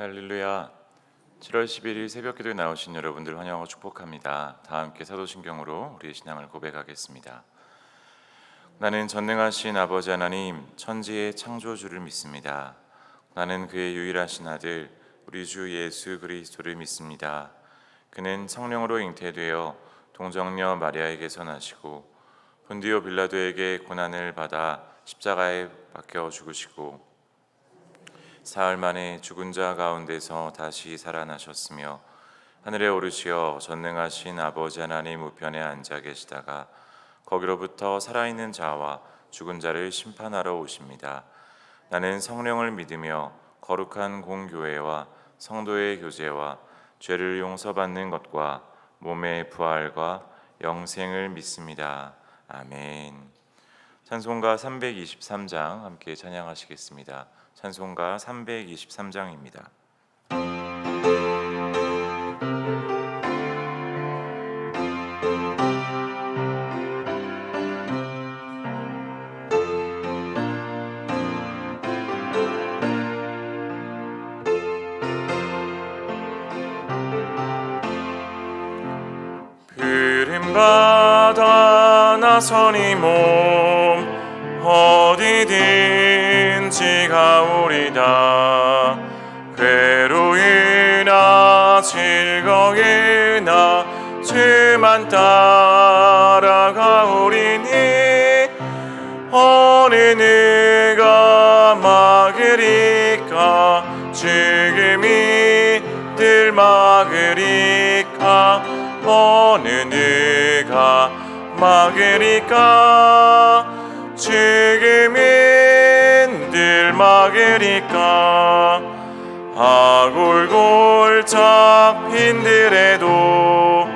할렐루야. 7월 11일 새벽기도에 나오신 여러분들 환영하고 축복합니다. 다 함께 사도신경으로 우리의 신앙을 고백하겠습니다. 나는 전능하신 아버지 하나님, 천지의 창조주를 믿습니다. 나는 그의 유일하신 아들 우리 주 예수 그리스도를 믿습니다. 그는 성령으로 잉태되어 동정녀 마리아에게서 나시고 본디오 빌라도에게 고난을 받아 십자가에 박혀 죽으시고 사흘 만에 죽은 자 가운데서 다시 살아나셨으며 하늘에 오르시어 전능하신 아버지 하나님 우편에 앉아 계시다가 거기로부터 살아있는 자와 죽은 자를 심판하러 오십니다. 나는 성령을 믿으며 거룩한 공교회와 성도의 교제와 죄를 용서받는 것과 몸의 부활과 영생을 믿습니다. 아멘. 찬송가 323장 함께 찬양하시겠습니다. 찬송가 323장입니다. 푸른 바다 나서니 몸 어디든지 가오리다. 괴로이나 즐거이나 주만 따라가오리니 어느 누가 막으리까 죽음이 들 막으리까 어느 누가 막으리까 죽음인들 막으리까 아골골짝 빈들에도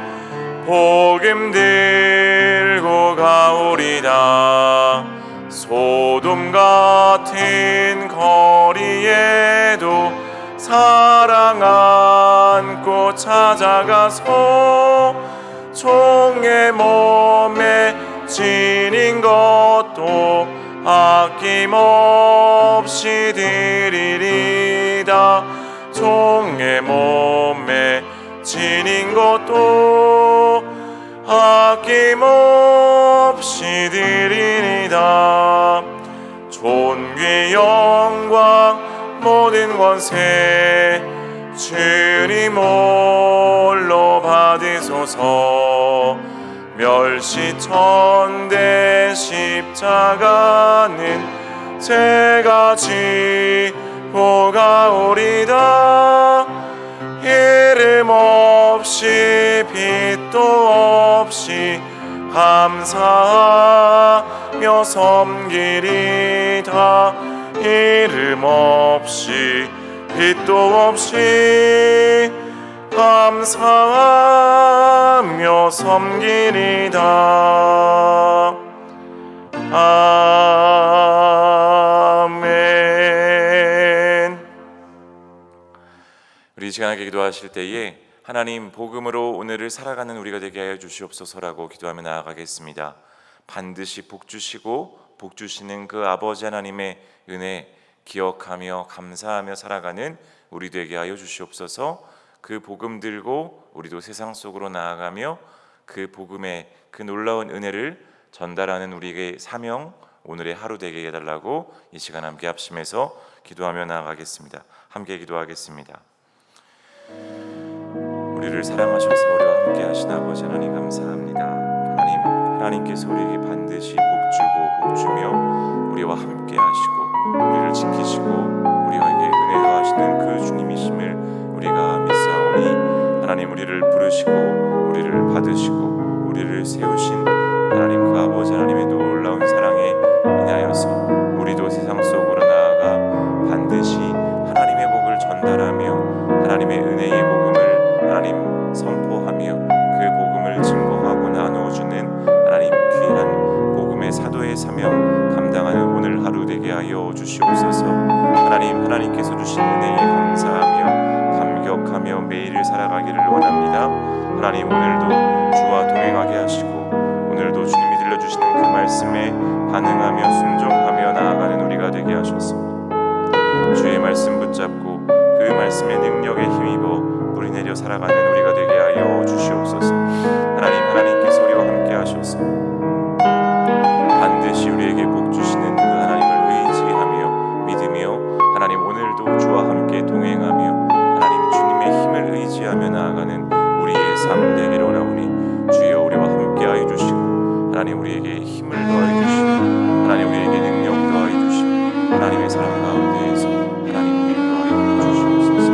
복음 들고 가오리다. 소돔 같은 거리에도 사랑 안고 찾아가서 종의 몸에 지닌 것도 아낌없이 드리리다. 종의 몸에 지닌 것도 아낌없이 드리리다. 존귀 영광 모든 권세 주님 홀로 받으소서. 멸시천대 십자가는 제가 지고 가오리다. 이름 없이 빛도 없이 감사하며 섬기리다. 이름 없이 빛도 없이 감사하며 섬기리다. 아멘. 우리 시간하게 기도하실 때에 하나님 복음으로 오늘을 살아가는 우리가 되게 하여 주시옵소서라고 기도하며 나아가겠습니다. 반드시 복 주시고 복 주시는 그 아버지 하나님의 은혜 기억하며 감사하며 살아가는 우리 되게 하여 주시옵소서. 그 복음 들고 우리도 세상 속으로 나아가며 그 복음의 그 놀라운 은혜를 전달하는 우리에게 사명 오늘의 하루 되게 해달라고 이 시간 함께 합심해서 기도하며 나아가겠습니다. 함께 기도하겠습니다. 우리를 사랑하셔서 우리와 함께 하신 아버지 하나님 감사합니다. 하나님께서 우리에게 반드시 복 주며 우리와 함께 하시고 우리를 지키시고 우리에게 은혜 더하시는 그 주님이심을 우리가 믿사오니 하나님 우리를 부르시고 우리를 받으시고 우리를 세우신 하나님 그 아버지 하나님의 놀라운 사랑에 인하여서 우리도 세상 속으로 나아가 반드시 하나님의 복을 전달하며 하나님의 은혜의 복음을 하나님 선포하며 그 복음을 증거하고 나누어주는 하나님 귀한 복음의 사도의 사명 감당하는 오늘 하루 되게 하여 주시옵소서. 하나님께서 주신 은혜에 감사하며 감격하며 매일을 살아가기를 원합니다. 하나님 오늘도 주와 동행하게 하시고 오늘도 주님이 들려주시는 그 말씀에 반응하며 순종하며 나아가는 우리가 되게 하소서. 주의 말씀 붙잡고 그 말씀의 능력에 힘입어 뿌리내려 살아가는 우리가 되게 하여 주시옵소서. 하나님께서 우리와 함께 하셔서 반드시 우리에게 복 주시는 그 하나님을 의지하며 믿으며 하나님 오늘도 주와 함께 동행하며 하나님 주님의 힘을 의지하며 나아가는 우리의 삶 되기를 원하오니 주여 우리와 함께 하여 주시고 하나님 우리에게 힘을 더하여 주시고 하나님 우리에게 능력 더하여 주시고 하나님의 사랑 가운데에서 하나님 인도하여 주시옵소서.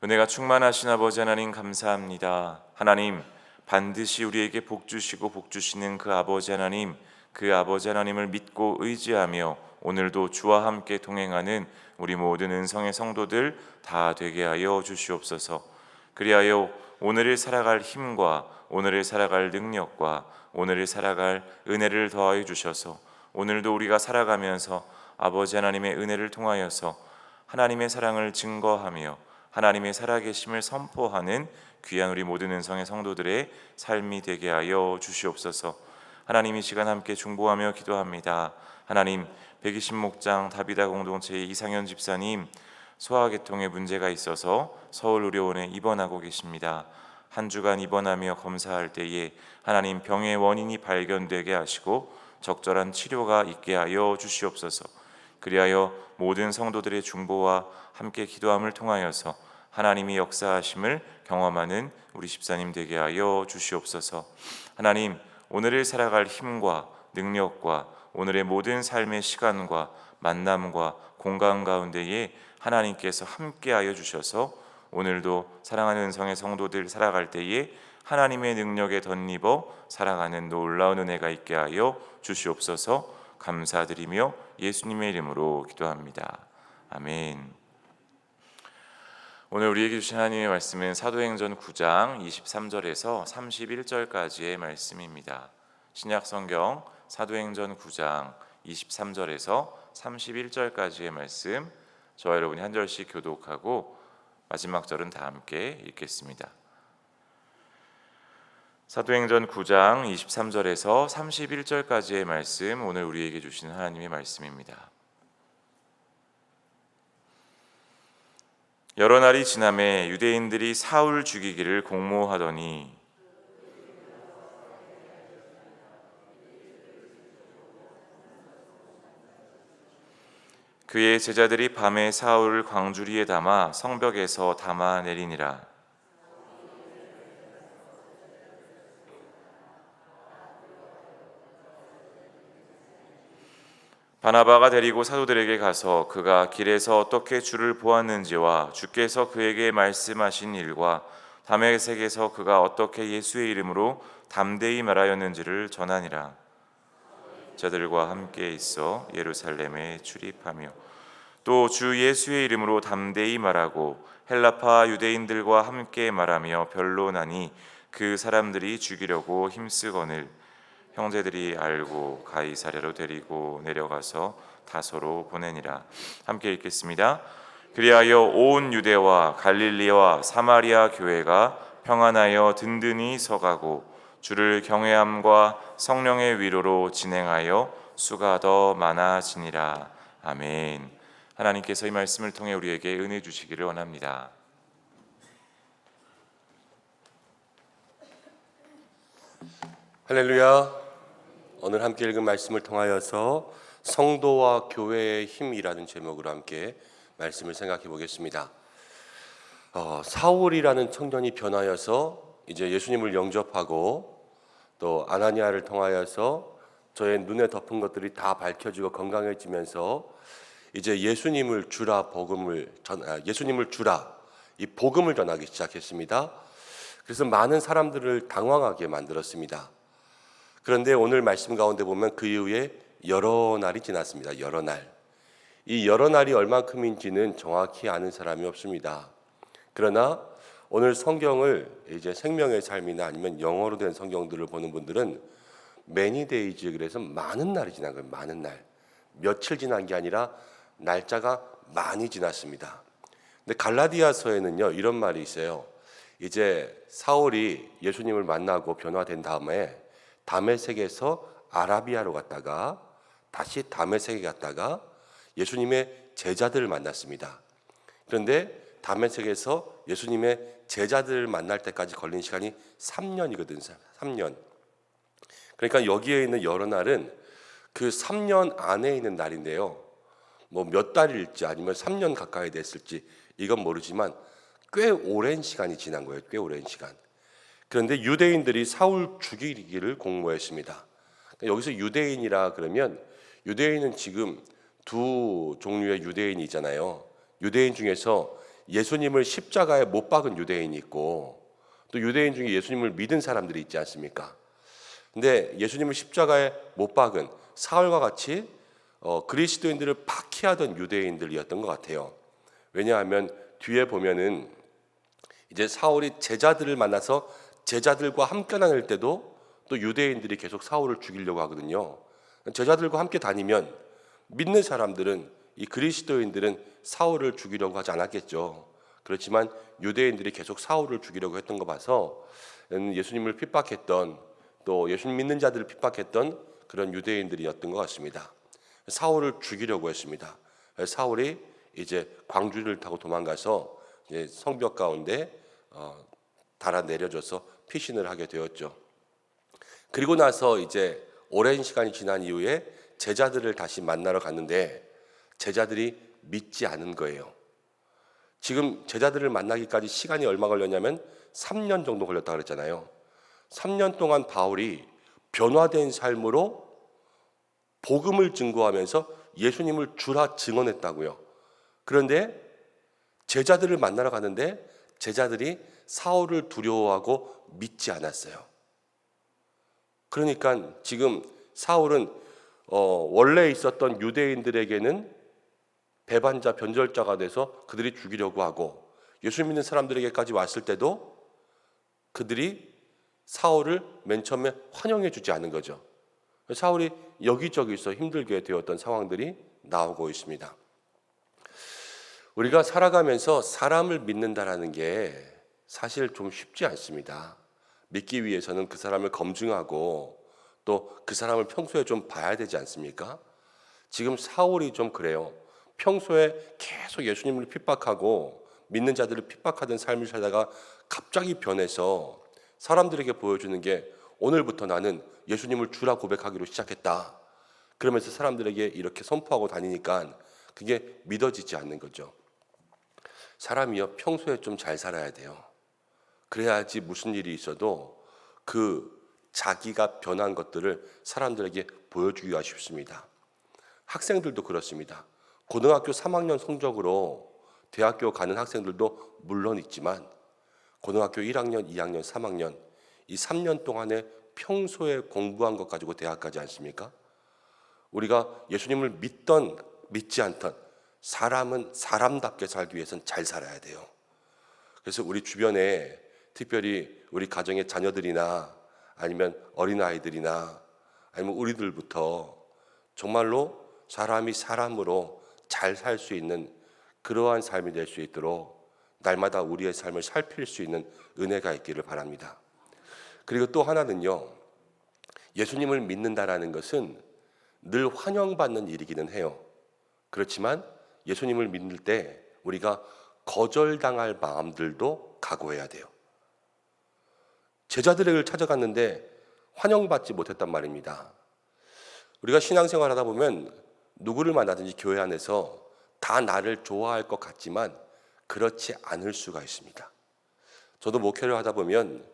은혜가 충만하신 아버지 하나님 감사합니다. 하나님 반드시 우리에게 복 주시고 복 주시는 그 아버지 하나님을 믿고 의지하며 오늘도 주와 함께 동행하는 우리 모든 은성의 성도들 다 되게 하여 주시옵소서. 그리하여 오늘을 살아갈 힘과 오늘을 살아갈 능력과 오늘을 살아갈 은혜를 더하여 주셔서 오늘도 우리가 살아가면서 아버지 하나님의 은혜를 통하여서 하나님의 사랑을 증거하며 하나님의 살아계심을 선포하는 귀한 우리 모든 은성의 성도들의 삶이 되게 하여 주시옵소서. 하나님 이 시간 함께 중보하며 기도합니다. 하나님 120목장 다비다 공동체의 이상현 집사님 소화계통에 문제가 있어서 서울의료원에 입원하고 계십니다. 한 주간 입원하며 검사할 때에 하나님 병의 원인이 발견되게 하시고 적절한 치료가 있게 하여 주시옵소서. 그리하여 모든 성도들의 중보와 함께 기도함을 통하여서 하나님이 역사하심을 경험하는 우리 집사님 되게 하여 주시옵소서. 하나님 오늘을 살아갈 힘과 능력과 오늘의 모든 삶의 시간과 만남과 공간 가운데에 하나님께서 함께하여 주셔서 오늘도 사랑하는 은성의 성도들 살아갈 때에 하나님의 능력에 덧입어 살아가는 놀라운 은혜가 있게 하여 주시옵소서. 감사드리며 예수님의 이름으로 기도합니다. 아멘. 오늘 우리에게 주신 하나님의 말씀은 사도행전 9장 23절에서 31절까지의 말씀입니다. 신약성경 사도행전 9장 23절에서 31절까지의 말씀, 저와 여러분이 한 절씩 교독하고 마지막 절은 다 함께 읽겠습니다. 사도행전 9장 23절에서 31절까지의 말씀, 오늘 우리에게 주신 하나님의 말씀입니다. 여러 날이 지나매 유대인들이 사울 죽이기를 공모하더니 그의 제자들이 밤에 사울을 광주리에 담아 성벽에서 담아 내리니라. 바나바가 데리고 사도들에게 가서 그가 길에서 어떻게 주를 보았는지와 주께서 그에게 말씀하신 일과 다메섹에서 그가 어떻게 예수의 이름으로 담대히 말하였는지를 전하니라. 저들과 함께 있어 예루살렘에 출입하며 또 주 예수의 이름으로 담대히 말하고 헬라파 유대인들과 함께 말하며 변론하니 그 사람들이 죽이려고 힘쓰거늘 형제들이 알고 가이사랴로 데리고 내려가서 다소로 보내니라. 함께 읽겠습니다. 그리하여 온 유대와 갈릴리와 사마리아 교회가 평안하여 든든히 서가고 주를 경외함과 성령의 위로로 진행하여 수가 더 많아지니라. 아멘. 하나님께서 이 말씀을 통해 우리에게 은혜 주시기를 원합니다. 할렐루야. 오늘 함께 읽은 말씀을 통하여서 성도와 교회의 힘이라는 제목으로 함께 말씀을 생각해 보겠습니다. 사울이라는 청년이 변하여서 이제 예수님을 영접하고 또 아나니아를 통하여서 저의 눈에 덮은 것들이 다 밝혀지고 건강해지면서 이제 예수님을 주라 이 복음을 전하기 시작했습니다. 그래서 많은 사람들을 당황하게 만들었습니다. 그런데 오늘 말씀 가운데 보면 그 이후에 여러 날이 지났습니다. 여러 날. 이 여러 날이 얼만큼인지는 정확히 아는 사람이 없습니다. 그러나 오늘 성경을 이제 생명의 삶이나 아니면 영어로 된 성경들을 보는 분들은 many days, 그래서 많은 날이 지난 거예요. 많은 날. 며칠 지난 게 아니라 날짜가 많이 지났습니다. 근데 갈라디아서에는요 이런 말이 있어요. 이제 사울이 예수님을 만나고 변화된 다음에 다메섹에서 아라비아로 갔다가 다시 다메섹에 갔다가 예수님의 제자들을 만났습니다. 그런데 다메섹에서 예수님의 제자들을 만날 때까지 걸린 시간이 3년이거든요. 3년. 그러니까 여기에 있는 여러 날은 그 3년 안에 있는 날인데요. 뭐 몇 달일지 아니면 3년 가까이 됐을지 이건 모르지만 꽤 오랜 시간이 지난 거예요. 꽤 오랜 시간. 그런데 유대인들이 사울 죽이기를 공모했습니다. 그러니까 여기서 유대인이라 그러면 유대인은 지금 두 종류의 유대인이 있잖아요. 유대인 중에서 예수님을 십자가에 못 박은 유대인이 있고 또 유대인 중에 예수님을 믿은 사람들이 있지 않습니까? 근데 예수님을 십자가에 못 박은 사울과 같이 그리스도인들을 박해하던 유대인들이었던 것 같아요. 왜냐하면 뒤에 보면은 이제 사울이 제자들을 만나서 제자들과 함께 다닐 때도 또 유대인들이 계속 사울을 죽이려고 하거든요. 제자들과 함께 다니면 믿는 사람들은 이 그리스도인들은 사울을 죽이려고 하지 않았겠죠. 그렇지만 유대인들이 계속 사울을 죽이려고 했던 거 봐서 예수님을 핍박했던 또 예수님 믿는 자들을 핍박했던 그런 유대인들이었던 것 같습니다. 사울을 죽이려고 했습니다. 사울이 이제 광주를 타고 도망가서 이제 성벽 가운데 달아 내려져서 피신을 하게 되었죠. 그리고 나서 이제 오랜 시간이 지난 이후에 제자들을 다시 만나러 갔는데 제자들이 믿지 않은 거예요. 지금 제자들을 만나기까지 시간이 얼마 걸렸냐면 3년 정도 걸렸다 그랬잖아요. 3년 동안 바울이 변화된 삶으로 복음을 증거하면서 예수님을 주라 증언했다고요. 그런데 제자들을 만나러 가는데 제자들이 사울을 두려워하고 믿지 않았어요. 그러니까 지금 사울은 원래 있었던 유대인들에게는 배반자, 변절자가 돼서 그들이 죽이려고 하고 예수 믿는 사람들에게까지 왔을 때도 그들이 사울을 맨 처음에 환영해 주지 않은 거죠. 사울이 여기저기서 힘들게 되었던 상황들이 나오고 있습니다. 우리가 살아가면서 사람을 믿는다라는 게 사실 좀 쉽지 않습니다. 믿기 위해서는 그 사람을 검증하고 또 그 사람을 평소에 좀 봐야 되지 않습니까? 지금 사울이 좀 그래요. 평소에 계속 예수님을 핍박하고 믿는 자들을 핍박하던 삶을 살다가 갑자기 변해서 사람들에게 보여주는 게 오늘부터 나는 예수님을 주라 고백하기로 시작했다. 그러면서 사람들에게 이렇게 선포하고 다니니까 그게 믿어지지 않는 거죠. 사람이요, 평소에 좀 잘 살아야 돼요. 그래야지 무슨 일이 있어도 그 자기가 변한 것들을 사람들에게 보여주기가 쉽습니다. 학생들도 그렇습니다. 고등학교 3학년 성적으로 대학교 가는 학생들도 물론 있지만 고등학교 1학년, 2학년, 3학년 이 3년 동안에 평소에 공부한 것 가지고 대학 가지 않습니까? 우리가 예수님을 믿던 믿지 않던 사람은 사람답게 살기 위해서는 잘 살아야 돼요. 그래서 우리 주변에 특별히 우리 가정의 자녀들이나 아니면 어린아이들이나 아니면 우리들부터 정말로 사람이 사람으로 잘 살 수 있는 그러한 삶이 될 수 있도록 날마다 우리의 삶을 살필 수 있는 은혜가 있기를 바랍니다. 그리고 또 하나는요, 예수님을 믿는다라는 것은 늘 환영받는 일이기는 해요. 그렇지만 예수님을 믿을 때 우리가 거절당할 마음들도 각오해야 돼요. 제자들을 찾아갔는데 환영받지 못했단 말입니다. 우리가 신앙생활 하다 보면 누구를 만나든지 교회 안에서 다 나를 좋아할 것 같지만 그렇지 않을 수가 있습니다. 저도 목회를 하다 보면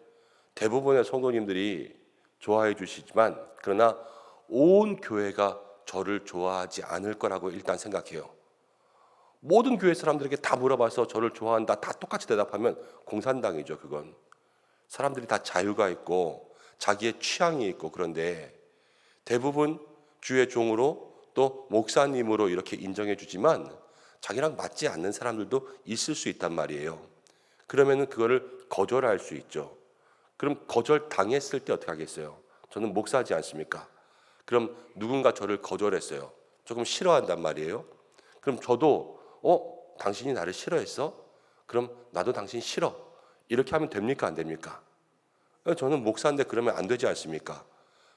대부분의 성도님들이 좋아해 주시지만 그러나 온 교회가 저를 좋아하지 않을 거라고 일단 생각해요. 모든 교회 사람들에게 다 물어봐서 저를 좋아한다 다 똑같이 대답하면 공산당이죠. 그건 사람들이 다 자유가 있고 자기의 취향이 있고 그런데 대부분 주의 종으로 또 목사님으로 이렇게 인정해 주지만 자기랑 맞지 않는 사람들도 있을 수 있단 말이에요. 그러면 그거를 거절할 수 있죠. 그럼 거절 당했을 때 어떻게 하겠어요? 저는 목사지 않습니까? 그럼 누군가 저를 거절했어요. 조금 싫어한단 말이에요. 그럼 저도 당신이 나를 싫어했어? 그럼 나도 당신 싫어. 이렇게 하면 됩니까? 안 됩니까? 저는 목사인데 그러면 안 되지 않습니까?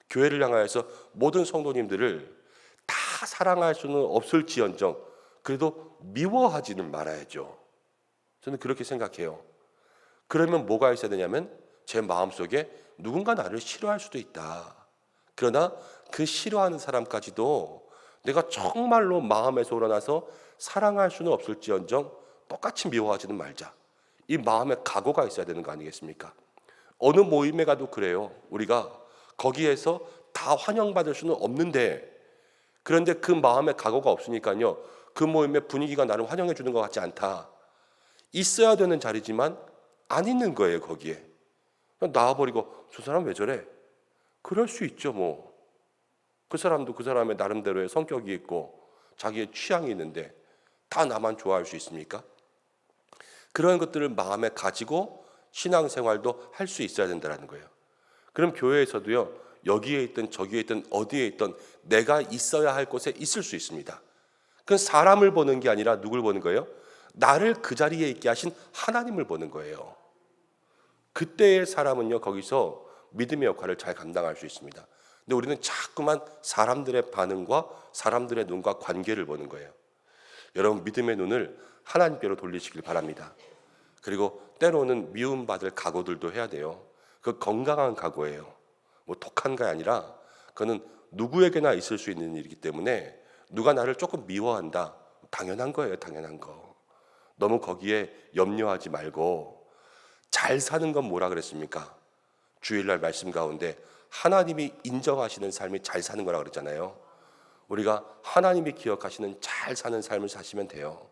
교회를 향하여서 모든 성도님들을 다 사랑할 수는 없을지언정 그래도 미워하지는 말아야죠. 저는 그렇게 생각해요. 그러면 뭐가 있어야 되냐면 제 마음속에 누군가 나를 싫어할 수도 있다. 그러나 그 싫어하는 사람까지도 내가 정말로 마음에서 우러나서 사랑할 수는 없을지언정 똑같이 미워하지는 말자. 이 마음의 각오가 있어야 되는 거 아니겠습니까? 어느 모임에 가도 그래요. 우리가 거기에서 다 환영받을 수는 없는데, 그런데 그 마음의 각오가 없으니까요, 그 모임의 분위기가 나를 환영해 주는 것 같지 않다. 있어야 되는 자리지만 안 있는 거예요. 거기에 그냥 나와버리고 저 사람 왜 저래? 그럴 수 있죠. 뭐 그 사람도 그 사람의 나름대로의 성격이 있고 자기의 취향이 있는데 다 나만 좋아할 수 있습니까? 그런 것들을 마음에 가지고 신앙생활도 할 수 있어야 된다는 거예요. 그럼 교회에서도요, 여기에 있든 저기에 있든 어디에 있든 내가 있어야 할 곳에 있을 수 있습니다. 그건 사람을 보는 게 아니라 누굴 보는 거예요? 나를 그 자리에 있게 하신 하나님을 보는 거예요. 그때의 사람은요, 거기서 믿음의 역할을 잘 감당할 수 있습니다. 근데 우리는 자꾸만 사람들의 반응과 사람들의 눈과 관계를 보는 거예요. 여러분, 믿음의 눈을 하나님께로 돌리시길 바랍니다. 그리고 때로는 미움받을 각오들도 해야 돼요. 그 건강한 각오예요. 뭐 독한 게 아니라 그거는 누구에게나 있을 수 있는 일이기 때문에 누가 나를 조금 미워한다, 당연한 거예요. 당연한 거. 너무 거기에 염려하지 말고, 잘 사는 건 뭐라 그랬습니까? 주일날 말씀 가운데 하나님이 인정하시는 삶이 잘 사는 거라 그랬잖아요. 우리가 하나님이 기억하시는 잘 사는 삶을 사시면 돼요.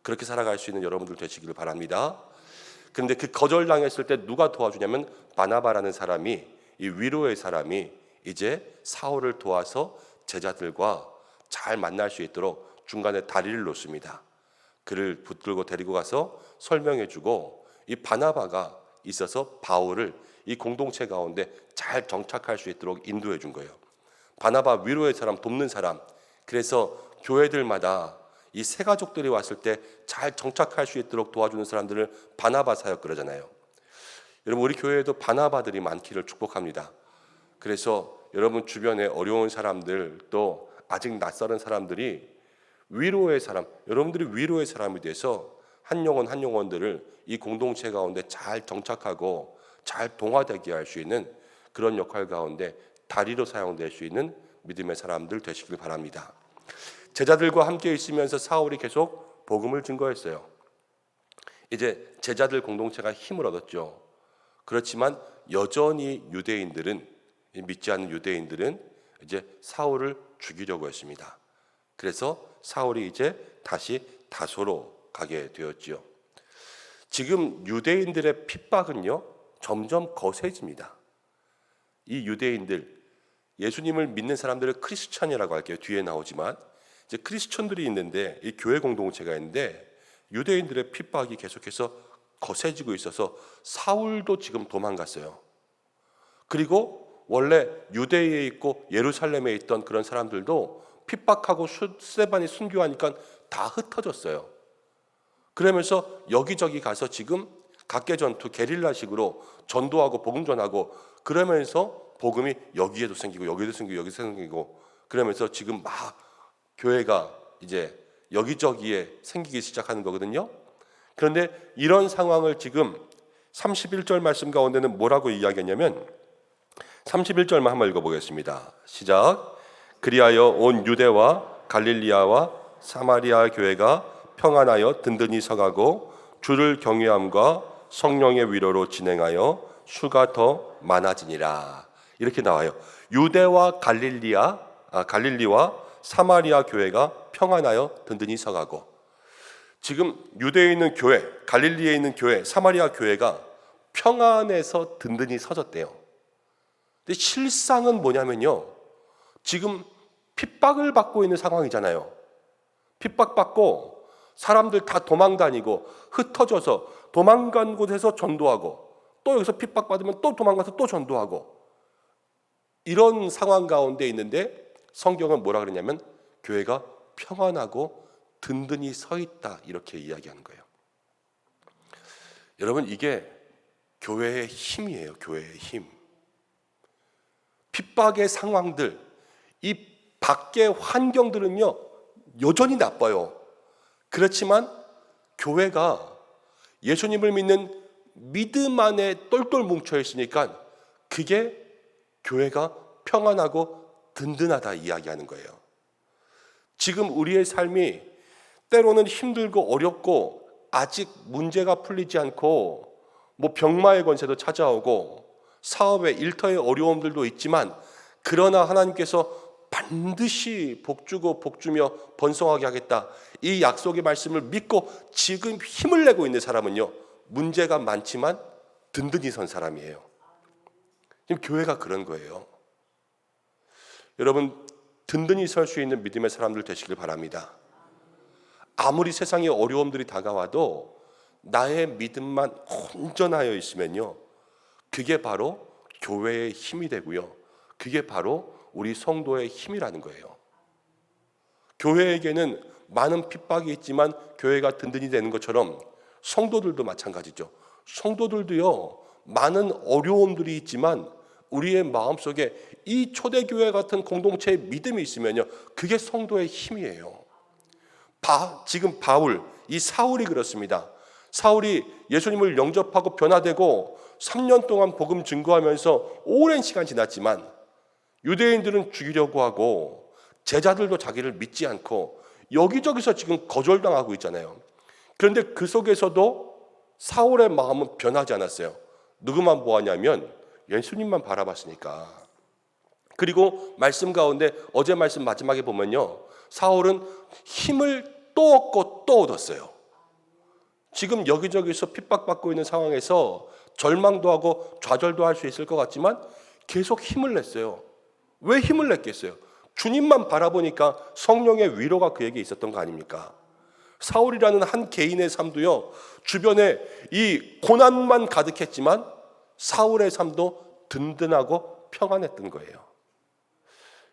그렇게 살아갈 수 있는 여러분들 되시기를 바랍니다. 그런데 그 거절당했을 때 누가 도와주냐면 바나바라는 사람이, 이 위로의 사람이 이제 사울을 도와서 제자들과 잘 만날 수 있도록 중간에 다리를 놓습니다. 그를 붙들고 데리고 가서 설명해주고, 이 바나바가 있어서 바울을 이 공동체 가운데 잘 정착할 수 있도록 인도해 준 거예요. 바나바, 위로의 사람, 돕는 사람. 그래서 교회들마다 이 새 가족들이 왔을 때 잘 정착할 수 있도록 도와주는 사람들을 바나바 사역 그러잖아요. 여러분, 우리 교회에도 바나바들이 많기를 축복합니다. 그래서 여러분 주변에 어려운 사람들, 또 아직 낯설은 사람들이 위로의 사람, 여러분들이 위로의 사람이 돼서 한 영혼 한 영혼들을 이 공동체 가운데 잘 정착하고 잘 동화되게 할 수 있는 그런 역할 가운데 다리로 사용될 수 있는 믿음의 사람들 되시길 바랍니다. 제자들과 함께 있으면서 사울이 계속 복음을 증거했어요. 이제 제자들 공동체가 힘을 얻었죠. 그렇지만 여전히 유대인들은, 믿지 않는 유대인들은 이제 사울을 죽이려고 했습니다. 그래서 사울이 이제 다시 다소로 가게 되었지요. 지금 유대인들의 핍박은요, 점점 거세집니다. 이 유대인들, 예수님을 믿는 사람들을 크리스찬이라고 할게요. 뒤에 나오지만 이제 크리스천들이 있는데, 이 교회 공동체가 있는데 유대인들의 핍박이 계속해서 거세지고 있어서 사울도 지금 도망갔어요. 그리고 원래 유대에 있고 예루살렘에 있던 그런 사람들도 핍박하고 스데반이 순교하니까 다 흩어졌어요. 그러면서 여기저기 가서 지금 각계전투 게릴라식으로 전도하고 복음 전하고, 그러면서 복음이 여기에도 생기고 여기도 생기고 여기도 생기고, 그러면서 지금 막 교회가 이제 여기저기에 생기기 시작하는 거거든요. 그런데 이런 상황을 지금 31절 말씀 가운데는 뭐라고 이야기했냐면, 31절만 한번 읽어보겠습니다. 시작. 그리하여 온 유대와 갈릴리아와 사마리아 교회가 평안하여 든든히 서가고 주를 경외함과 성령의 위로로 진행하여 수가 더 많아지니라. 이렇게 나와요. 유대와 갈릴리와 사마리아 교회가 평안하여 든든히 서가고, 지금 유대에 있는 교회, 갈릴리에 있는 교회, 사마리아 교회가 평안해서 든든히 서졌대요. 근데 실상은 뭐냐면요, 지금 핍박을 받고 있는 상황이잖아요. 핍박받고 사람들 다 도망다니고 흩어져서 도망간 곳에서 전도하고, 또 여기서 핍박받으면 또 도망가서 또 전도하고, 이런 상황 가운데 있는데 성경은 뭐라 그러냐면 교회가 평안하고 든든히 서 있다, 이렇게 이야기하는 거예요. 여러분, 이게 교회의 힘이에요. 교회의 힘. 핍박의 상황들, 이 밖의 환경들은요 여전히 나빠요. 그렇지만 교회가 예수님을 믿는 믿음 안에 똘똘 뭉쳐 있으니까 그게 교회가 평안하고 든든하다 이야기하는 거예요. 지금 우리의 삶이 때로는 힘들고 어렵고 아직 문제가 풀리지 않고 병마의 권세도 찾아오고 사업의 일터의 어려움들도 있지만 그러나 하나님께서 반드시 복주고 복주며 번성하게 하겠다 이 약속의 말씀을 믿고 지금 힘을 내고 있는 사람은요 문제가 많지만 든든히 선 사람이에요. 지금 교회가 그런 거예요. 여러분 든든히 설 수 있는 믿음의 사람들 되시길 바랍니다. 아무리 세상에 어려움들이 다가와도 나의 믿음만 온전하여 있으면요 그게 바로 교회의 힘이 되고요 그게 바로 우리 성도의 힘이라는 거예요. 교회에게는 많은 핍박이 있지만 교회가 든든히 되는 것처럼 성도들도 마찬가지죠. 성도들도요 많은 어려움들이 있지만 우리의 마음속에 이 초대교회 같은 공동체의 믿음이 있으면요 그게 성도의 힘이에요. 지금 바울, 이 사울이 그렇습니다. 사울이 예수님을 영접하고 변화되고 3년 동안 복음 증거하면서 오랜 시간 지났지만 유대인들은 죽이려고 하고 제자들도 자기를 믿지 않고 여기저기서 지금 거절당하고 있잖아요. 그런데 그 속에서도 사울의 마음은 변하지 않았어요. 누구만 보았냐면 예수님만 바라봤으니까. 그리고 말씀 가운데 어제 말씀 마지막에 보면요 사울은 힘을 또 얻고 또 얻었어요. 지금 여기저기서 핍박받고 있는 상황에서 절망도 하고 좌절도 할 수 있을 것 같지만 계속 힘을 냈어요. 왜 힘을 냈겠어요? 주님만 바라보니까 성령의 위로가 그에게 있었던 거 아닙니까? 사울이라는 한 개인의 삶도요 주변에 이 고난만 가득했지만 사울의 삶도 든든하고 평안했던 거예요.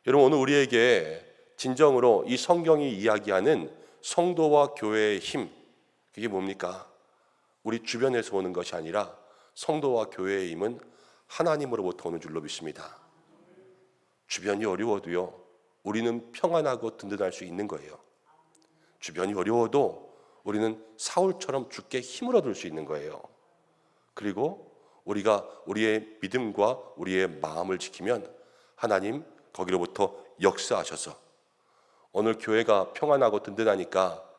여러분 오늘 우리에게 진정으로 이 성경이 이야기하는 성도와 교회의 힘 그게 뭡니까? 우리 주변에서 오는 것이 아니라 성도와 교회의 힘은 하나님으로부터 오는 줄로 믿습니다. 주변이 어려워도요 우리는 평안하고 든든할 수 있는 거예요. 주변이 어려워도 우리는 사울처럼 주께 힘을 얻을 수 있는 거예요. 그리고 우리가 우리의 믿음과 우리의 마음을 지키면 하나님 거기로부터 역사하셔서 오늘 교회가 평안하고 든든하니까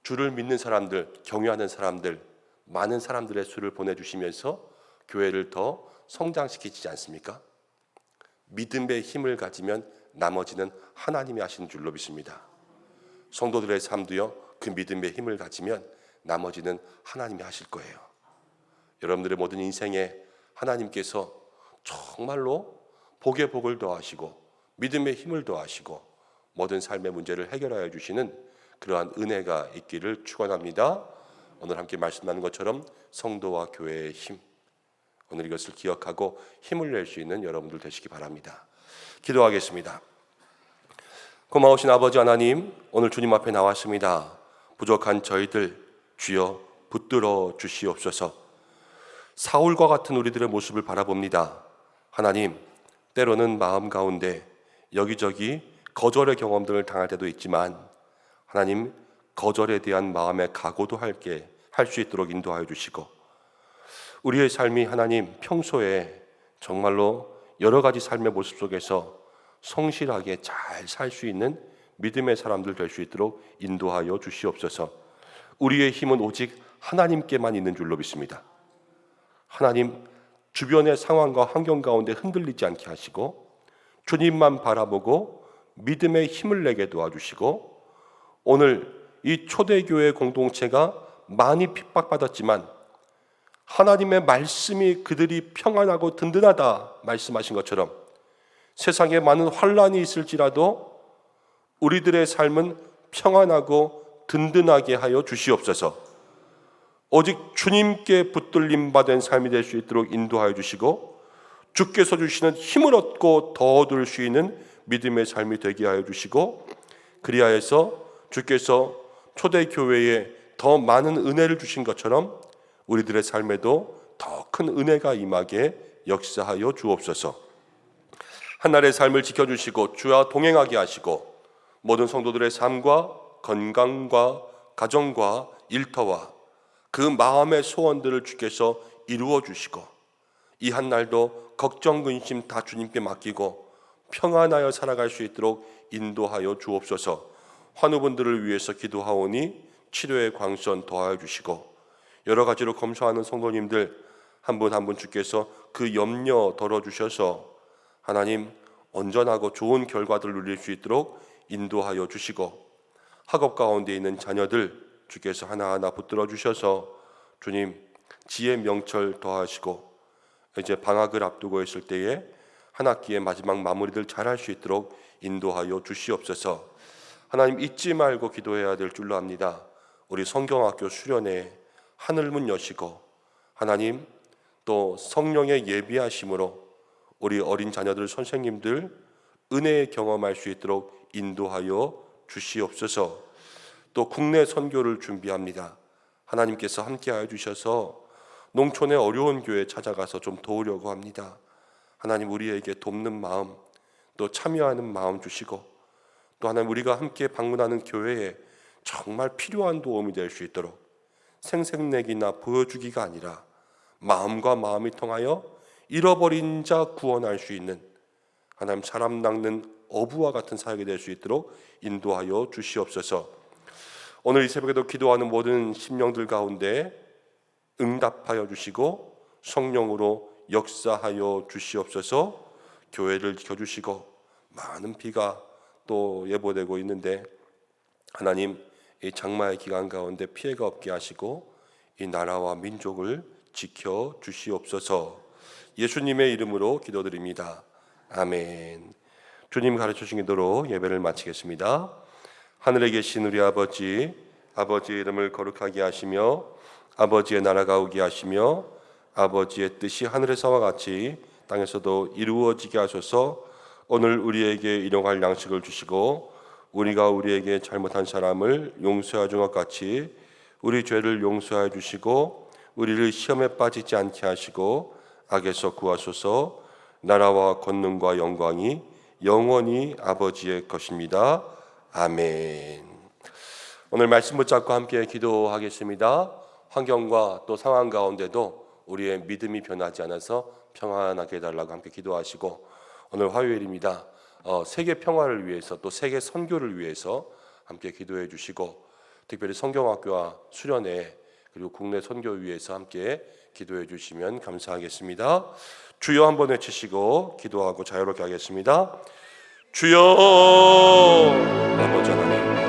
주를 믿는 사람들, 경외하는 사람들, 많은 사람들의 수를 보내주시면서 교회를 더 성장시키지 않습니까? 믿음의 힘을 가지면 나머지는 하나님이 하시는 줄로 믿습니다. 성도들의 삶도요 그 믿음의 힘을 가지면 나머지는 하나님이 하실 거예요. 여러분들의 모든 인생에 하나님께서 정말로 복의 복을 더하시고 믿음의 힘을 더하시고 모든 삶의 문제를 해결하여 주시는 그러한 은혜가 있기를 축원합니다. 오늘 함께 말씀 나눈 것처럼 성도와 교회의 힘 오늘 이것을 기억하고 힘을 낼 수 있는 여러분들 되시기 바랍니다. 기도하겠습니다. 고마우신 아버지 하나님 오늘 주님 앞에 나왔습니다. 부족한 저희들 주여 붙들어 주시옵소서. 사울과 같은 우리들의 모습을 바라봅니다. 하나님 때로는 마음 가운데 여기저기 거절의 경험들을 당할 때도 있지만 하나님 거절에 대한 마음의 각오도 할 수 있도록 인도하여 주시고 우리의 삶이 하나님 평소에 정말로 여러 가지 삶의 모습 속에서 성실하게 잘 살 수 있는 믿음의 사람들 될 수 있도록 인도하여 주시옵소서. 우리의 힘은 오직 하나님께만 있는 줄로 믿습니다. 하나님 주변의 상황과 환경 가운데 흔들리지 않게 하시고 주님만 바라보고 믿음의 힘을 내게 도와주시고 오늘 이 초대교회 공동체가 많이 핍박받았지만 하나님의 말씀이 그들이 평안하고 든든하다 말씀하신 것처럼 세상에 많은 환란이 있을지라도 우리들의 삶은 평안하고 든든하게 하여 주시옵소서. 오직 주님께 붙들림 받은 삶이 될 수 있도록 인도하여 주시고 주께서 주시는 힘을 얻고 더 얻을 수 있는 믿음의 삶이 되게 하여 주시고 그리하여서 주께서 초대교회에 더 많은 은혜를 주신 것처럼 우리들의 삶에도 더 큰 은혜가 임하게 역사하여 주옵소서. 한날의 삶을 지켜주시고 주와 동행하게 하시고 모든 성도들의 삶과 건강과 가정과 일터와 그 마음의 소원들을 주께서 이루어 주시고 이 한날도 걱정 근심 다 주님께 맡기고 평안하여 살아갈 수 있도록 인도하여 주옵소서. 환우분들을 위해서 기도하오니 치료의 광선 더하여 주시고 여러 가지로 검소하는 성도님들 한 분 한 분 주께서 그 염려 덜어주셔서 하나님 온전하고 좋은 결과들을 누릴 수 있도록 인도하여 주시고 학업 가운데 있는 자녀들 주께서 하나하나 붙들어 주셔서 주님 지혜 명철 더하시고 이제 방학을 앞두고 있을 때에 한 학기의 마지막 마무리들 잘할 수 있도록 인도하여 주시옵소서. 하나님 잊지 말고 기도해야 될 줄로 압니다. 우리 성경학교 수련회 하늘문 여시고 하나님 또 성령의 예비하심으로 우리 어린 자녀들 선생님들 은혜의 경험할 수 있도록 인도하여 주시옵소서. 또 국내 선교를 준비합니다. 하나님께서 함께하여 주셔서 농촌의 어려운 교회 찾아가서 좀 도우려고 합니다. 하나님 우리에게 돕는 마음 또 참여하는 마음 주시고 또 하나님 우리가 함께 방문하는 교회에 정말 필요한 도움이 될 수 있도록 생색내기나 보여주기가 아니라 마음과 마음이 통하여 잃어버린 자 구원할 수 있는 하나님 사람 낚는 어부와 같은 사역이 될 수 있도록 인도하여 주시옵소서. 오늘 이 새벽에도 기도하는 모든 심령들 가운데 응답하여 주시고 성령으로 역사하여 주시옵소서. 교회를 지켜주시고 많은 비가 또 예보되고 있는데 하나님 이 장마의 기간 가운데 피해가 없게 하시고 이 나라와 민족을 지켜 주시옵소서. 예수님의 이름으로 기도드립니다. 아멘. 주님 가르쳐 주신 대로 예배를 마치겠습니다. 하늘에 계신 우리 아버지, 아버지의 이름을 거룩하게 하시며 아버지의 나라가 오게 하시며 아버지의 뜻이 하늘에서와 같이 땅에서도 이루어지게 하소서. 오늘 우리에게 일용할 양식을 주시고 우리가 우리에게 잘못한 사람을 용서하여 준 것 같이 우리 죄를 용서하여 주시고 우리를 시험에 빠지지 않게 하시고 악에서 구하소서. 나라와 권능과 영광이 영원히 아버지의 것입니다. 아멘. 오늘 말씀 붙잡고 함께 기도하겠습니다. 환경과 또 상황 가운데도 우리의 믿음이 변하지 않아서 평안하게 해달라고 함께 기도하시고 오늘 화요일입니다. 세계 평화를 위해서 또 세계 선교를 위해서 함께 기도해 주시고 특별히 성경학교와 수련회 그리고 국내 선교 위해서 함께 기도해 주시면 감사하겠습니다. 주여 한번 외치시고 기도하고 자유롭게 하겠습니다. 주여. 아버지 하나님